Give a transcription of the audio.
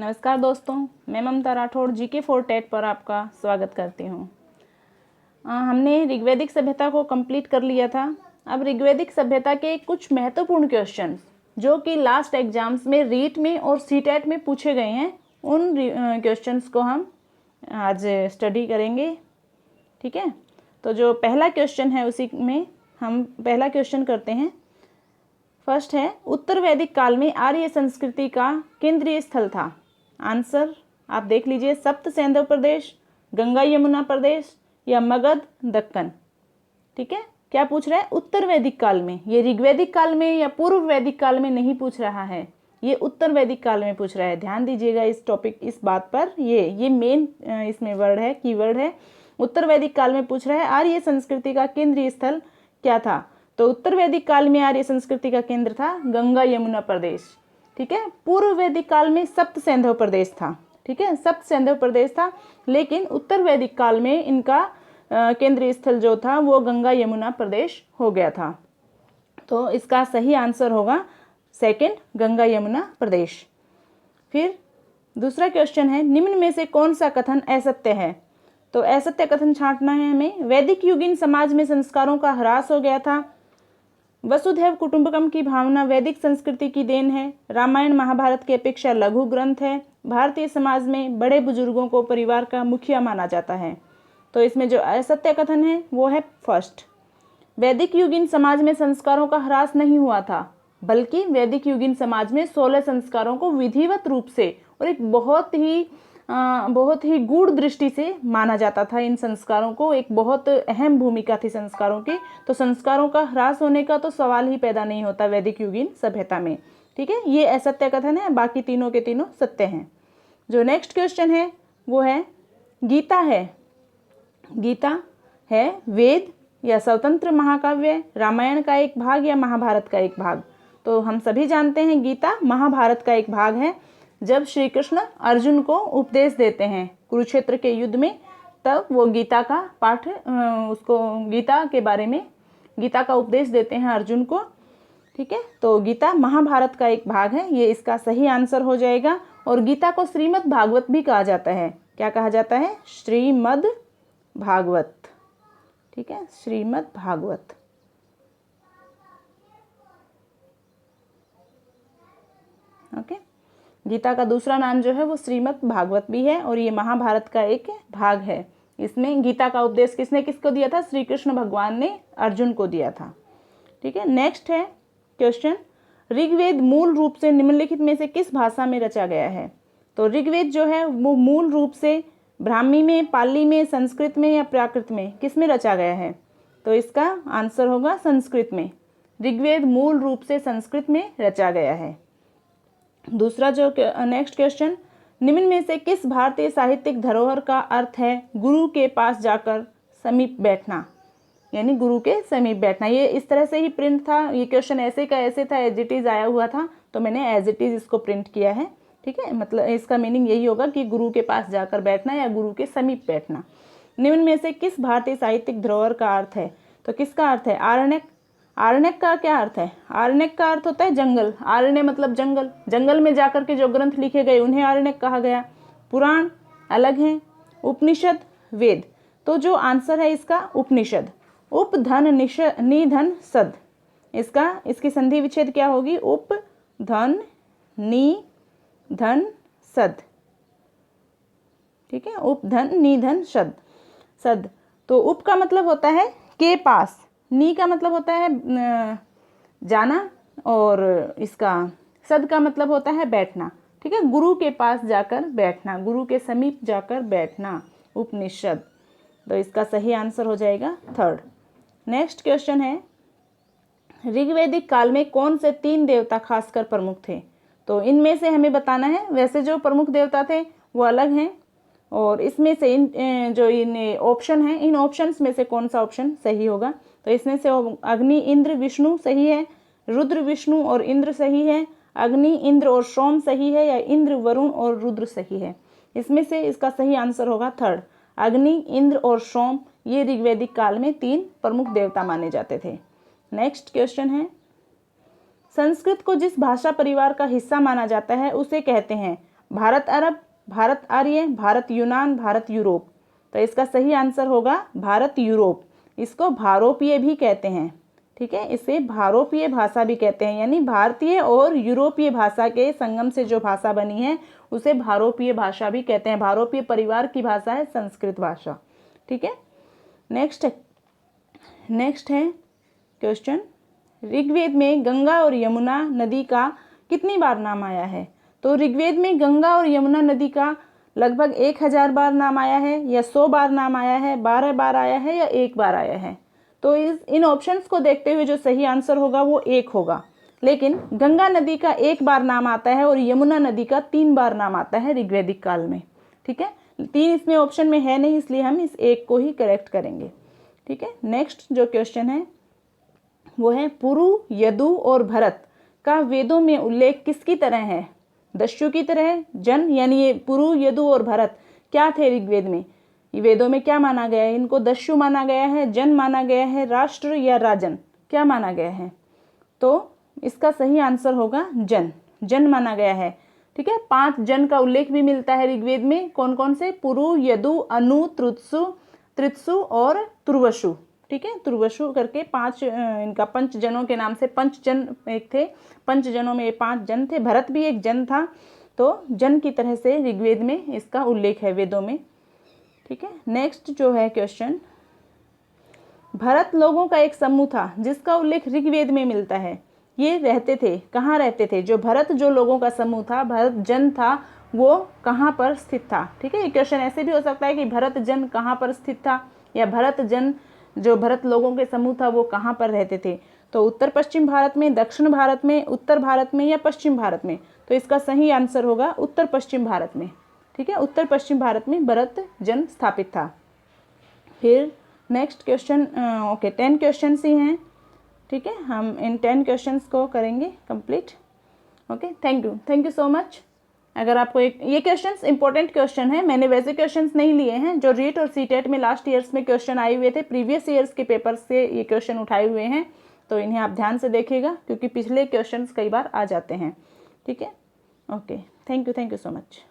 नमस्कार दोस्तों, मैं ममता राठौड़ जीके फॉर टेट पर आपका स्वागत करती हूँ। हमने ऋग्वैदिक सभ्यता को कंप्लीट कर लिया था। अब ऋग्वैदिक सभ्यता के कुछ महत्वपूर्ण क्वेश्चन जो कि लास्ट एग्जाम्स में रीट में और सीटेट में पूछे गए हैं, उन क्वेश्चंस को हम आज स्टडी करेंगे। ठीक है, तो जो पहला क्वेश्चन है उसी में हम पहला क्वेश्चन करते हैं। फर्स्ट है, उत्तर वैदिक काल में आर्य संस्कृति का केंद्रीय स्थल था। आंसर आप देख लीजिए, सप्त सैंधव प्रदेश, गंगा यमुना प्रदेश या मगध दक्कन। ठीक है, क्या पूछ रहा है? उत्तर वैदिक काल में। ये ऋग्वैदिक काल में या पूर्व वैदिक काल में नहीं पूछ रहा है, ये उत्तर वैदिक काल में पूछ रहा है। ध्यान दीजिएगा इस टॉपिक, इस बात पर। ये मेन इसमें वर्ड है, कीवर्ड है। उत्तर वैदिक काल में पूछ रहा है आर्य संस्कृति का केंद्रीय स्थल क्या था। तो उत्तर वैदिक काल में आर्य संस्कृति का केंद्र था गंगा यमुना प्रदेश। ठीक है, पूर्व वैदिक काल में सप्त सैंधव प्रदेश था। ठीक है, सप्त सैंधव प्रदेश था, लेकिन उत्तर वैदिक काल में इनका केंद्रीय स्थल जो था वो गंगा यमुना प्रदेश हो गया था। तो इसका सही आंसर होगा सेकंड, गंगा यमुना प्रदेश। फिर दूसरा क्वेश्चन है, निम्न में से कौन सा कथन असत्य है? तो असत्य कथन छांटना है हमें। वैदिक युगीन समाज में संस्कारों का ह्रास हो गया था। वसुधैव कुटुंबकम की भावना वैदिक संस्कृति की देन है। रामायण महाभारत की अपेक्षा लघु ग्रंथ है। भारतीय समाज में बड़े बुजुर्गों को परिवार का मुखिया माना जाता है। तो इसमें जो असत्य कथन है वो है फर्स्ट। वैदिक युगीन समाज में संस्कारों का ह्रास नहीं हुआ था, बल्कि वैदिक युगीन समाज में 16 संस्कारों को विधिवत रूप से और एक बहुत ही गूढ़ दृष्टि से माना जाता था। इन संस्कारों को एक बहुत अहम भूमिका थी संस्कारों की। तो संस्कारों का ह्रास होने का तो सवाल ही पैदा नहीं होता वैदिक युगीन सभ्यता में। ठीक है, ये असत्य कथन है, बाकी तीनों के तीनों सत्य हैं। जो नेक्स्ट क्वेश्चन है वो है, गीता है वेद या स्वतंत्र महाकाव्य, रामायण का एक भाग या महाभारत का एक भाग? तो हम सभी जानते हैं गीता महाभारत का एक भाग है। जब श्री कृष्ण अर्जुन को उपदेश देते हैं कुरुक्षेत्र के युद्ध में, तब वो गीता का पाठ उसको गीता के बारे में गीता का उपदेश देते हैं अर्जुन को। ठीक है, तो गीता महाभारत का एक भाग है, ये इसका सही आंसर हो जाएगा। और गीता को श्रीमद् भागवत भी कहा जाता है। क्या कहा जाता है? श्रीमद् भागवत। ठीक है, श्रीमद् भागवत। ओके, गीता का दूसरा नाम जो है वो श्रीमद् भागवत भी है, और ये महाभारत का एक भाग है। इसमें गीता का उपदेश किसने किसको दिया था? श्री कृष्ण भगवान ने अर्जुन को दिया था। ठीक है, नेक्स्ट है क्वेश्चन, ऋग्वेद मूल रूप से निम्नलिखित में से किस भाषा में रचा गया है? तो ऋग्वेद जो है वो मूल रूप से ब्राह्मी में, पाली में, संस्कृत में या प्राकृत में, किस में रचा गया है? तो इसका आंसर होगा संस्कृत में। ऋग्वेद मूल रूप से संस्कृत में रचा गया है। दूसरा जो नेक्स्ट क्वेश्चन, निम्न में से किस भारतीय साहित्यिक धरोहर का अर्थ है गुरु के पास जाकर समीप बैठना, यानी गुरु के समीप बैठना? ये इस तरह से ही प्रिंट था, ये क्वेश्चन ऐसे का ऐसे था, एज इट इज आया हुआ था, तो मैंने एज इट इज इसको प्रिंट किया है। ठीक है, मतलब इसका मीनिंग यही होगा कि गुरु के पास जाकर बैठना या गुरु के समीप बैठना। निम्न में से किस भारतीय साहित्यिक धरोहर का अर्थ है? तो किसका अर्थ है? आरण्यक। आरण्यक का क्या अर्थ है? आरण्यक का अर्थ होता है जंगल। आरण्य मतलब जंगल, जंगल में जाकर के जो ग्रंथ लिखे गए उन्हें आरण्यक कहा गया। पुराण अलग हैं, उपनिषद, वेद। तो जो आंसर है इसका उपनिषद। उप धन निधन सद, इसकी संधि विच्छेद क्या होगी? उप धन नि धन सद। ठीक है, उप धन निधन सद। तो उप का मतलब होता है के पास, नी का मतलब होता है जाना, और इसका सद का मतलब होता है बैठना। ठीक है, गुरु के पास जाकर बैठना, गुरु के समीप जाकर बैठना, उपनिषद। तो इसका सही आंसर हो जाएगा थर्ड। नेक्स्ट क्वेश्चन है, ऋग्वैदिक काल में कौन से 3 देवता खासकर प्रमुख थे? तो इनमें से हमें बताना है। वैसे जो प्रमुख देवता थे वो अलग हैं, और इसमें से इन ऑप्शन हैं, इन ऑप्शंस में से कौन सा ऑप्शन सही होगा? तो इसमें से अग्नि, इंद्र, विष्णु सही है, रुद्र, विष्णु और इंद्र सही है, अग्नि, इंद्र और सोम सही है, या इंद्र, वरुण और रुद्र सही है? इसमें से इसका सही आंसर होगा थर्ड, अग्नि, इंद्र और सोम। ये ऋग्वैदिक काल में 3 प्रमुख देवता माने जाते थे। नेक्स्ट क्वेश्चन है, संस्कृत को जिस भाषा परिवार का हिस्सा माना जाता है उसे कहते हैं भारत अरब, भारत आर्य, भारत यूनान, भारत यूरोप। तो इसका सही आंसर होगा भारत यूरोप। इसको भारोपीय भी कहते हैं, ठीक है, इसे भारोपीय भाषा भी कहते हैं, यानी भारतीय और यूरोपीय भाषा के संगम से जो भाषा बनी है उसे भारोपीय भाषा भी कहते हैं। भारोपीय परिवार की भाषा है संस्कृत भाषा, ठीक है। नेक्स्ट है क्वेश्चन, ऋग्वेद में गंगा और यमुना नदी का कितनी बार नाम आया है? तो ऋग्वेद में गंगा और यमुना नदी का लगभग 1000 बार नाम आया है, या 100 बार नाम आया है, 12 बार आया है, या 1 बार आया है? तो इन ऑप्शंस को देखते हुए जो सही आंसर होगा वो 1 होगा। लेकिन गंगा नदी का 1 बार नाम आता है और यमुना नदी का 3 बार नाम आता है ऋग्वैदिक काल में, ठीक है। 3 इसमें ऑप्शन में है नहीं, इसलिए हम इस 1 को ही करेक्ट करेंगे, ठीक है। नेक्स्ट जो क्वेश्चन है वो है, पुरु, यदु और भरत का वेदों में उल्लेख किसकी तरह है? दस्यु की तरह, जन, यानी ये पुरु, यदु और भरत क्या थे ऋग्वेद में? ये वेदों में क्या माना गया है? इनको दस्यु माना गया है, जन माना गया है, राष्ट्र या राजन, क्या माना गया है? तो इसका सही आंसर होगा जन, जन माना गया है, ठीक है। 5 जन का उल्लेख भी मिलता है ऋग्वेद में। कौन कौन से? पुरु, यदु, अनु, तृत्सु और तुर्वसु, ठीक है। तुर्वसु करके 5 इनका पंच जनों के नाम से पंच जन एक थे, पंच जनों में ये 5 जन थे। भरत भी एक जन था। तो जन की तरह से ऋग्वेद में इसका उल्लेख है वेदों में, ठीक है। नेक्स्ट जो है क्वेश्चन, भरत लोगों का एक समूह था जिसका उल्लेख ऋग्वेद में मिलता है। ये रहते थे, कहाँ रहते थे? जो भरत जो लोगों का समूह था, भरत जन था, वो कहाँ पर स्थित था, ठीक है। ये क्वेश्चन ऐसे भी हो सकता है कि भरत जन कहाँ पर स्थित था, या भरत जन जो भरत लोगों के समूह था वो कहाँ पर रहते थे। तो उत्तर पश्चिम भारत में, दक्षिण भारत में, उत्तर भारत में, या पश्चिम भारत में? तो इसका सही आंसर होगा उत्तर पश्चिम भारत में, ठीक है। उत्तर पश्चिम भारत में भरत जन स्थापित था। फिर नेक्स्ट क्वेश्चन, ओके 10 क्वेश्चन ही हैं, ठीक है। हम इन 10 क्वेश्चंस को करेंगे complete. Okay, thank you so much. अगर आपको ये क्वेश्चंस इंपॉर्टेंट क्वेश्चन है, मैंने वैसे क्वेश्चंस नहीं लिए हैं जो रीट और सीटेट में लास्ट ईयर्स में क्वेश्चन आए हुए थे, प्रीवियस ईयर्स के पेपर से ये क्वेश्चन उठाए हुए हैं। तो इन्हें आप ध्यान से देखिएगा क्योंकि पिछले क्वेश्चंस कई बार आ जाते हैं, ठीक है। Okay, thank you so much.